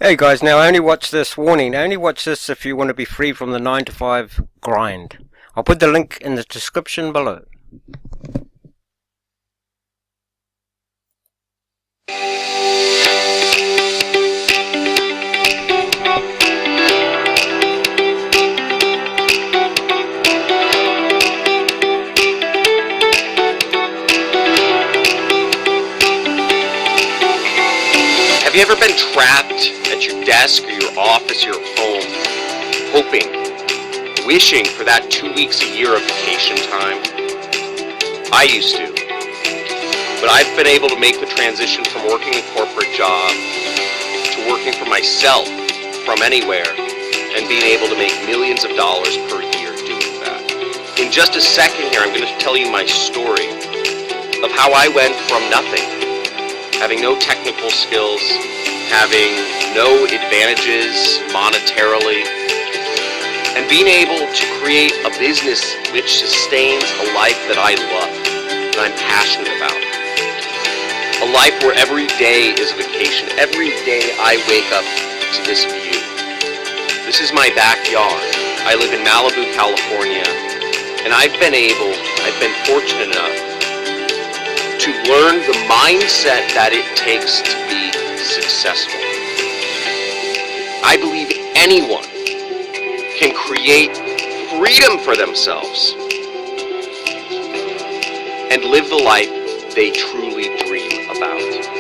Hey guys, now only watch this warning. Only watch this if you want to be free from the 9 to 5 grind. I'll put the link in the description below. Have you ever been trapped at your desk or your office or your home, hoping, wishing for that 2 weeks a year of vacation time? I used to. But I've been able to make the transition from working a corporate job to working for myself from anywhere and being able to make millions of dollars per year doing that. In just a second here, I'm going to tell you my story of how I went from nothing, having no technical skills, having no advantages monetarily, and being able to create a business which sustains a life that I love, that I'm passionate about. A life where every day is a vacation. Every day I wake up to this view. This is my backyard. I live in Malibu, California, and I've been fortunate enough to learn the mindset that it takes to be successful. I believe anyone can create freedom for themselves and live the life they truly dream about.